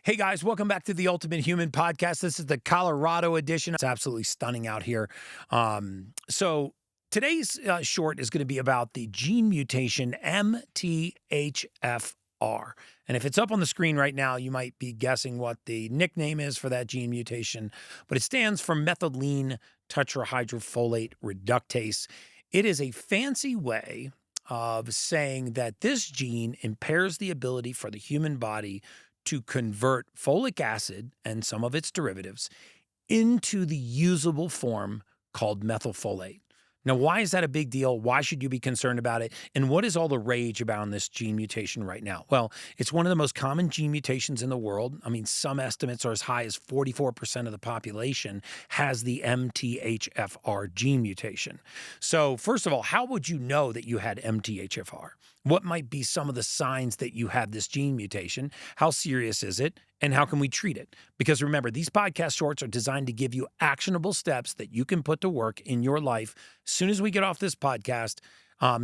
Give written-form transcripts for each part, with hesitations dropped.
Hey guys, welcome back to the Ultimate Human Podcast. This is the Colorado edition. It's absolutely stunning out here. So today's short is going to be about the gene mutation MTHFR. And if it's up on the screen right now, you might be guessing what the nickname is for that gene mutation, but it stands for methylene-tetrahydrofolate reductase. It is a fancy way of saying that this gene impairs the ability for the human body to convert folic acid and some of its derivatives into the usable form called methylfolate. Now, why is that a big deal? Why should you be concerned about it? And what is all the rage about this gene mutation right now? Well, it's one of the most common gene mutations in the world. I mean, some estimates are as high as 44% of the population has the MTHFR gene mutation. So first of all, how would you know that you had MTHFR? What might be some of the signs that you have this gene mutation? How serious is it? And how can we treat it? Because remember, these podcast shorts are designed to give you actionable steps that you can put to work in your life as soon as we get off this podcast,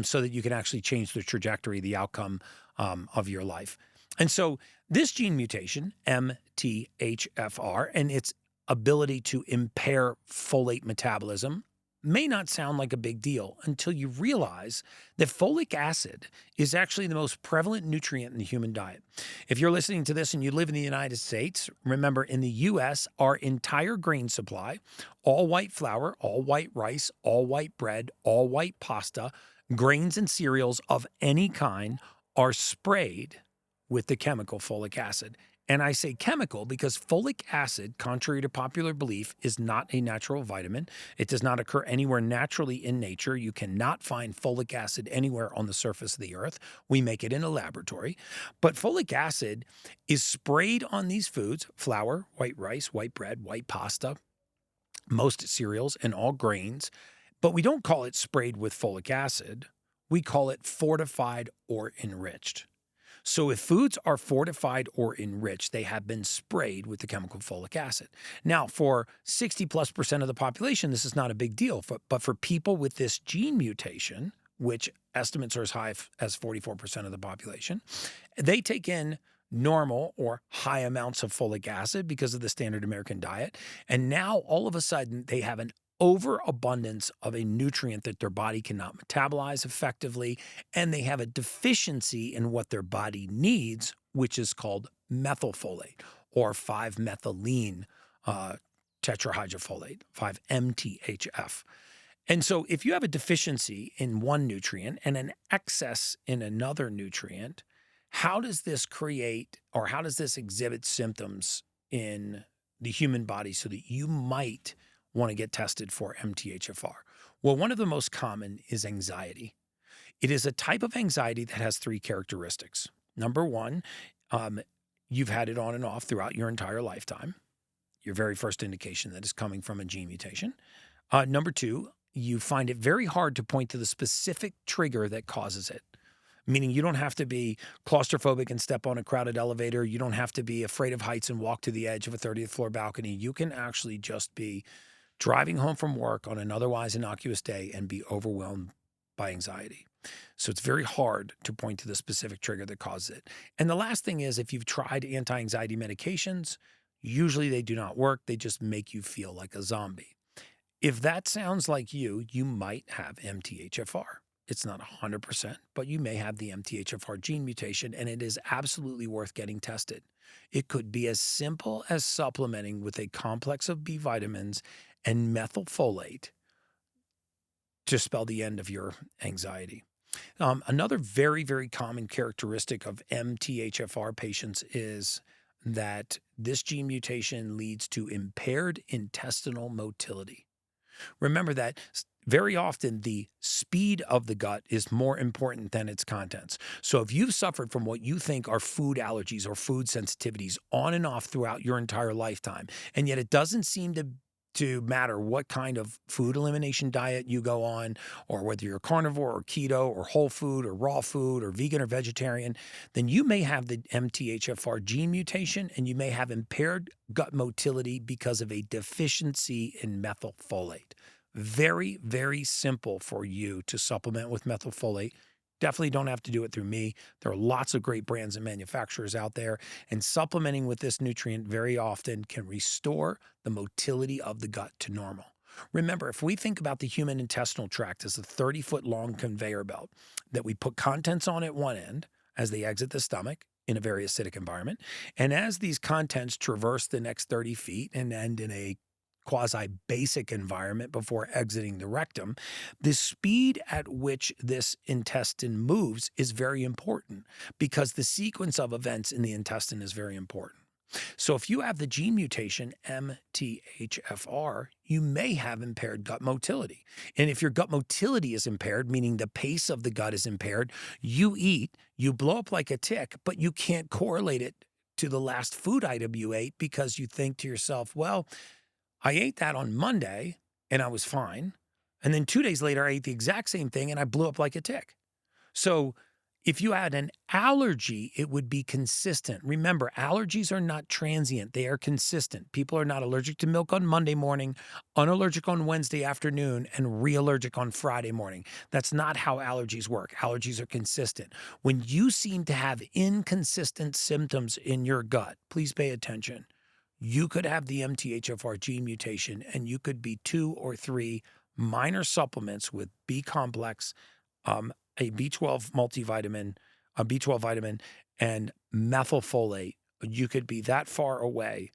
so that you can actually change the trajectory, the outcome of your life. And so this gene mutation, MTHFR, and its ability to impair folate metabolism may not sound like a big deal until you realize that folic acid is actually the most prevalent nutrient in the human diet. If you're listening to this and you live in the United States, remember in the U.S., our entire grain supply, all white flour, all white rice, all white bread, all white pasta, grains and cereals of any kind are sprayed with the chemical folic acid. And I say chemical because folic acid, contrary to popular belief, is not a natural vitamin. It does not occur anywhere naturally in nature. You cannot find folic acid anywhere on the surface of the earth. We make it in a laboratory. But folic acid is sprayed on these foods: flour, white rice, white bread, white pasta, most cereals, and all grains. But we don't call it sprayed with folic acid. We call it fortified or enriched. So if foods are fortified or enriched, they have been sprayed with the chemical folic acid. Now, for 60+% of the population, this is not a big deal. But for people with this gene mutation, which estimates are as high as 44% of the population, they take in normal or high amounts of folic acid because of the standard American diet. And now all of a sudden they have an overabundance of a nutrient that their body cannot metabolize effectively, and they have a deficiency in what their body needs, which is called methylfolate or 5-methylene tetrahydrofolate, 5-MTHF. And so if you have a deficiency in one nutrient and an excess in another nutrient, how does this create, or how does this exhibit symptoms in the human body so that you might want to get tested for MTHFR? Well, one of the most common is anxiety. It is a type of anxiety that has three characteristics. Number one, you've had it on and off throughout your entire lifetime. Your very first indication that is coming from a gene mutation. Number two, you find it very hard to point to the specific trigger that causes it. Meaning you don't have to be claustrophobic and step on a crowded elevator. You don't have to be afraid of heights and walk to the edge of a 30th floor balcony. You can actually just be driving home from work on an otherwise innocuous day and be overwhelmed by anxiety. So it's very hard to point to the specific trigger that causes it. And the last thing is, if you've tried anti-anxiety medications, usually they do not work. They just make you feel like a zombie. If that sounds like you might have MTHFR. It's not 100%, but you may have the MTHFR gene mutation, and it is absolutely worth getting tested. It could be as simple as supplementing with a complex of B vitamins and methylfolate to spell the end of your anxiety. Another very, very common characteristic of MTHFR patients is that this gene mutation leads to impaired intestinal motility. Remember that very often the speed of the gut is more important than its contents. So if you've suffered from what you think are food allergies or food sensitivities on and off throughout your entire lifetime, and yet it doesn't seem to matter what kind of food elimination diet you go on, or whether you're carnivore or keto or whole food or raw food or vegan or vegetarian, then you may have the MTHFR gene mutation and you may have impaired gut motility because of a deficiency in methylfolate. Very, very simple for you to supplement with methylfolate. Definitely don't have to do it through me. There are lots of great brands and manufacturers out there, and supplementing with this nutrient very often can restore the motility of the gut to normal. Remember, if we think about the human intestinal tract as a 30-foot long conveyor belt that we put contents on at one end as they exit the stomach in a very acidic environment, and as these contents traverse the next 30 feet and end in a quasi-basic environment before exiting the rectum, the speed at which this intestine moves is very important because the sequence of events in the intestine is very important. So if you have the gene mutation MTHFR, you may have impaired gut motility. And if your gut motility is impaired, meaning the pace of the gut is impaired, you eat, you blow up like a tick, but you can't correlate it to the last food item you ate because you think to yourself, well, I ate that on Monday and I was fine. And then 2 days later, I ate the exact same thing and I blew up like a tick. So if you had an allergy, it would be consistent. Remember, allergies are not transient. They are consistent. People are not allergic to milk on Monday morning, unallergic on Wednesday afternoon, and re-allergic on Friday morning. That's not how allergies work. Allergies are consistent. When you seem to have inconsistent symptoms in your gut, please pay attention. You could have the MTHFR gene mutation, and you could be 2 or 3 minor supplements with B complex, a B12 multivitamin, a B12 vitamin, and methylfolate. You could be that far away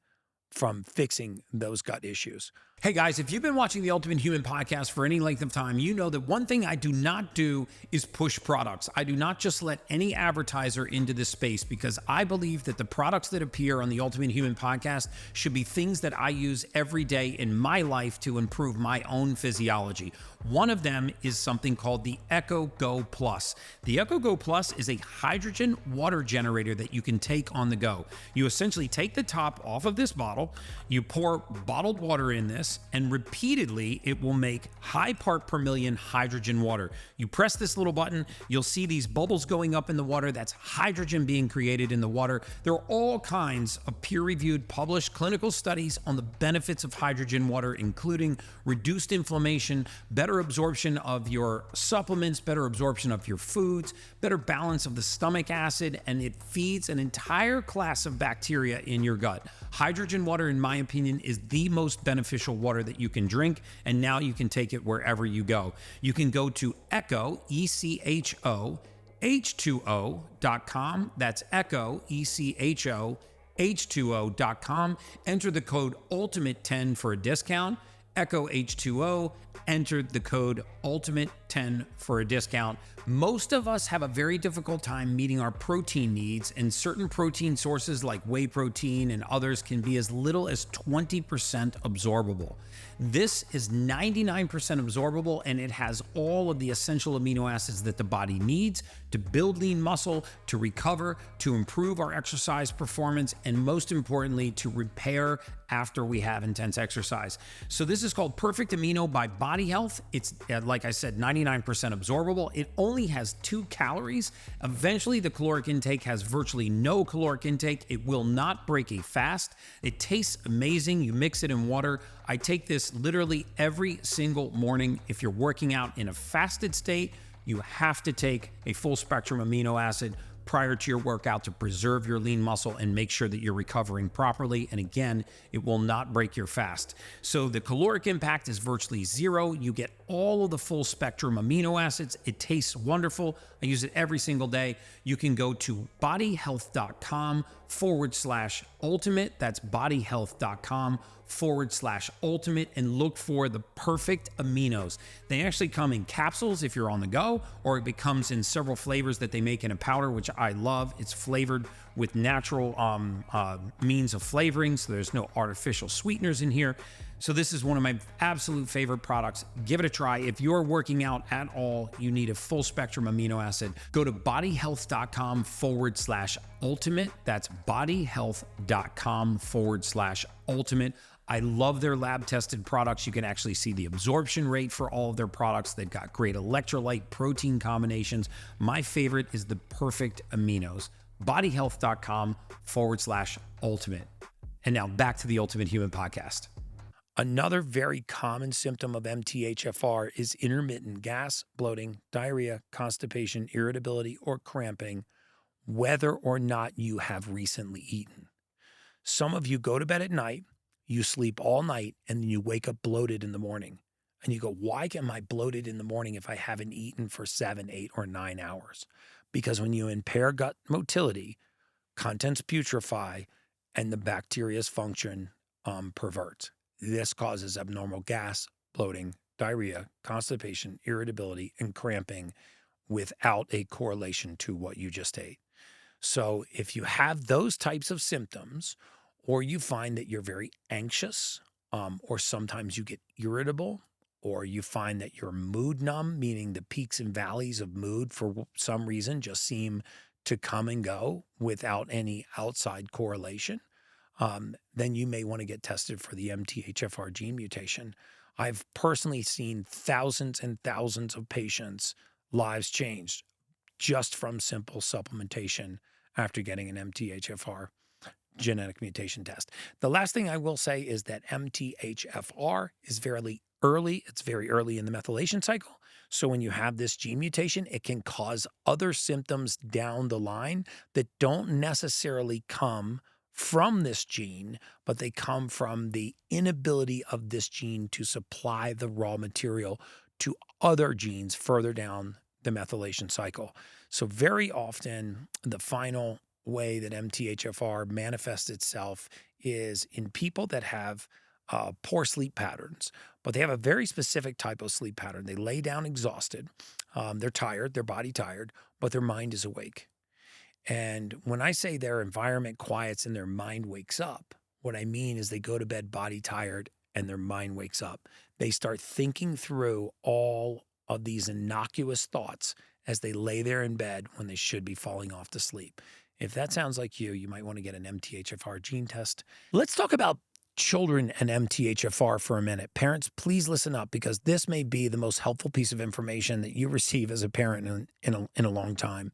from fixing those gut issues. Hey guys, if you've been watching the Ultimate Human podcast for any length of time, you know that one thing I do not do is push products. I do not just let any advertiser into this space because I believe that the products that appear on the Ultimate Human podcast should be things that I use every day in my life to improve my own physiology. One of them is something called the Echo Go Plus. The Echo Go Plus is a hydrogen water generator that you can take on the go. You essentially take the top off of this bottle, you pour bottled water in this, and repeatedly it will make high part per million hydrogen water. You press this little button, you'll see these bubbles going up in the water. That's hydrogen being created in the water. There are all kinds of peer-reviewed, published clinical studies on the benefits of hydrogen water, including reduced inflammation, better absorption of your supplements, better absorption of your foods, better balance of the stomach acid, and it feeds an entire class of bacteria in your gut. Hydrogen water, in my opinion, is the most beneficial water that you can drink, and now you can take it wherever you go. You can go to Echo, E-C-H-O, H2O.com. That's Echo, E-C-H-O, H2O.com. Enter the code ULTIMATE10 for a discount. Echo H2O, enter the code ULTIMATE10 for a discount. Most of us have a very difficult time meeting our protein needs, and certain protein sources like whey protein and others can be as little as 20% absorbable. This is 99% absorbable, and it has all of the essential amino acids that the body needs to build lean muscle, to recover, to improve our exercise performance, and most importantly, to repair after we have intense exercise. So this is called Perfect Amino by Body Health. It's, like I said, 99% absorbable. It only has 2 calories. Eventually, the caloric intake has virtually no caloric intake. It will not break a fast. It tastes amazing. You mix it in water. I take this literally every single morning. If you're working out in a fasted state, you have to take a full spectrum amino acid prior to your workout to preserve your lean muscle and make sure that you're recovering properly. And again, it will not break your fast. So the caloric impact is virtually 0. You get all of the full spectrum amino acids. It tastes wonderful. I use it every single day. You can go to bodyhealth.com/ultimate. That's bodyhealth.com/ultimate and look for the perfect aminos. They actually come in capsules if you're on the go, or it comes in several flavors that they make in a powder, which I love. It's flavored with natural means of flavoring, so there's no artificial sweeteners in here. So this is one of my absolute favorite products. Give it a try. If you're working out at all, you need a full spectrum amino acid. Go to bodyhealth.com/ultimate. That's bodyhealth.com/ultimate. I love their lab tested products. You can actually see the absorption rate for all of their products. They've got great electrolyte protein combinations. My favorite is the perfect aminos. bodyhealth.com/ultimate. And now back to the Ultimate Human podcast. Another very common symptom of MTHFR is intermittent gas, bloating, diarrhea, constipation, irritability, or cramping, whether or not you have recently eaten. Some of you go to bed at night, you sleep all night, and then you wake up bloated in the morning. And you go, why am I bloated in the morning if I haven't eaten for 7, 8, or 9 hours? Because when you impair gut motility, contents putrefy, and the bacteria's function perverts. This causes abnormal gas, bloating, diarrhea, constipation, irritability, and cramping without a correlation to what you just ate. So if you have those types of symptoms, or you find that you're very anxious, or sometimes you get irritable, or you find that you're mood numb, meaning the peaks and valleys of mood for some reason just seem to come and go without any outside correlation, then you may want to get tested for the MTHFR gene mutation. I've personally seen thousands and thousands of patients' lives changed just from simple supplementation after getting an MTHFR genetic mutation test. The last thing I will say is that MTHFR is very early. It's very early in the methylation cycle. So when you have this gene mutation, it can cause other symptoms down the line that don't necessarily come from this gene, but they come from the inability of this gene to supply the raw material to other genes further down the methylation cycle. So very often, the final way that MTHFR manifests itself is in people that have poor sleep patterns, but they have a very specific type of sleep pattern. They lay down exhausted. They're tired, their body tired, but their mind is awake. And when I say their environment quiets and their mind wakes up, what I mean is they go to bed body tired and their mind wakes up. They start thinking through all of these innocuous thoughts as they lay there in bed when they should be falling off to sleep. If that sounds like you might want to get an MTHFR gene test. Let's talk about children and MTHFR for a minute. Parents, please listen up, because this may be the most helpful piece of information that you receive as a parent in a long time.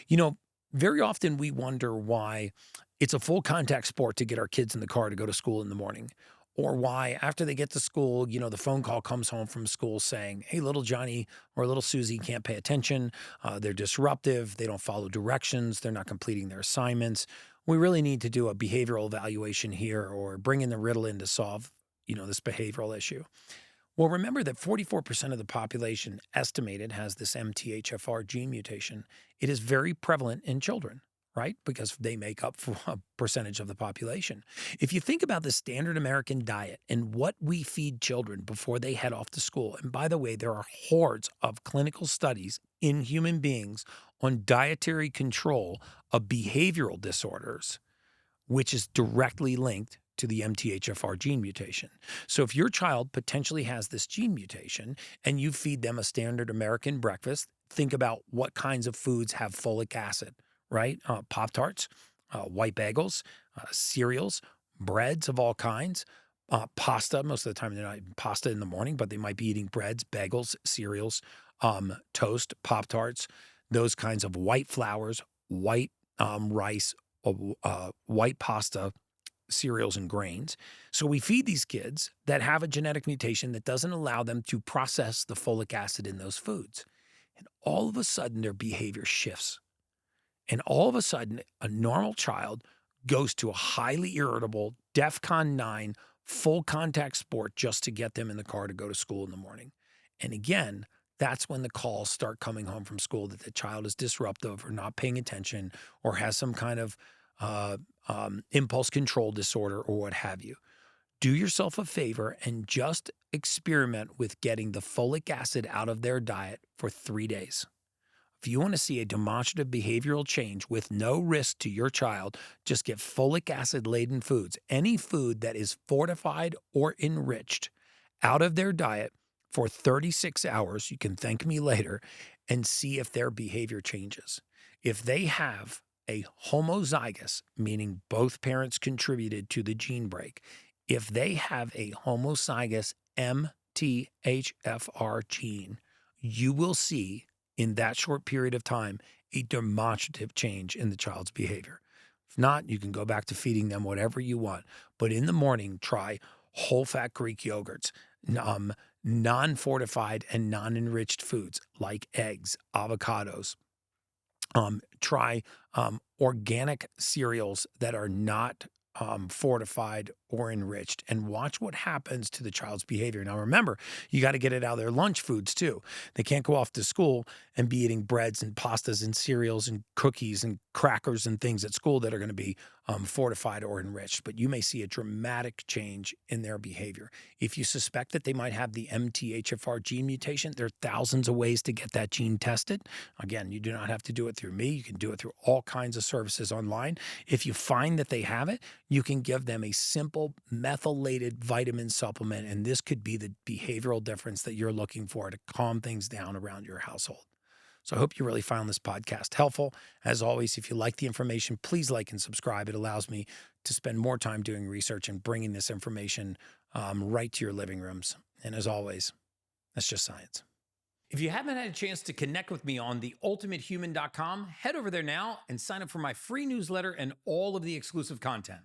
You know, very often we wonder why it's a full contact sport to get our kids in the car to go to school in the morning, or why after they get to school, the phone call comes home from school saying, hey, little Johnny or little Susie can't pay attention. They're disruptive. They don't follow directions. They're not completing their assignments. We really need to do a behavioral evaluation here, or bring in the Riddle in to solve, this behavioral issue. Well, remember that 44% of the population estimated has this MTHFR gene mutation. It is very prevalent in children, right? Because they make up for a percentage of the population. If you think about the standard American diet and what we feed children before they head off to school, and by the way, there are hordes of clinical studies in human beings on dietary control of behavioral disorders, which is directly linked to the MTHFR gene mutation. So if your child potentially has this gene mutation and you feed them a standard American breakfast, think about what kinds of foods have folic acid, right? Pop-Tarts, white bagels, cereals, breads of all kinds, pasta. Most of the time they're not eating pasta in the morning, but they might be eating breads, bagels, cereals, toast, Pop-Tarts, those kinds of white flours, white rice, white pasta, cereals, and grains. So we feed these kids that have a genetic mutation that doesn't allow them to process the folic acid in those foods. And all of a sudden, their behavior shifts. And all of a sudden, a normal child goes to a highly irritable, DEFCON 9, full contact sport just to get them in the car to go to school in the morning. And again, that's when the calls start coming home from school that the child is disruptive or not paying attention or has some kind of impulse control disorder or what have you. Do yourself a favor and just experiment with getting the folic acid out of their diet for 3 days. If you want to see a demonstrative behavioral change with no risk to your child, just get folic acid-laden foods, any food that is fortified or enriched, out of their diet for 36 hours. You can thank me later, and see if their behavior changes. If they have a homozygous, meaning both parents contributed to the gene break, if they have a homozygous MTHFR gene, you will see in that short period of time a demonstrative change in the child's behavior. If not, you can go back to feeding them whatever you want. But in the morning, try whole fat Greek yogurts, non-fortified and non-enriched foods like eggs, avocados. Try organic cereals that are not fortified or enriched, and watch what happens to the child's behavior. Now, remember, you got to get it out of their lunch foods too. They can't go off to school and be eating breads and pastas and cereals and cookies and crackers and things at school that are going to be fortified or enriched. But you may see a dramatic change in their behavior. If you suspect that they might have the MTHFR gene mutation, there are thousands of ways to get that gene tested. Again, you do not have to do it through me. You can do it through all kinds of services online. If you find that they have it, you can give them a simple methylated vitamin supplement, and this could be the behavioral difference that you're looking for to calm things down around your household. So I hope you really found this podcast helpful. As always, if you like the information, please like and subscribe. It allows me to spend more time doing research and bringing this information right to your living rooms. And as always, that's just science. If you haven't had a chance to connect with me on theultimatehuman.com, head over there now and sign up for my free newsletter and all of the exclusive content.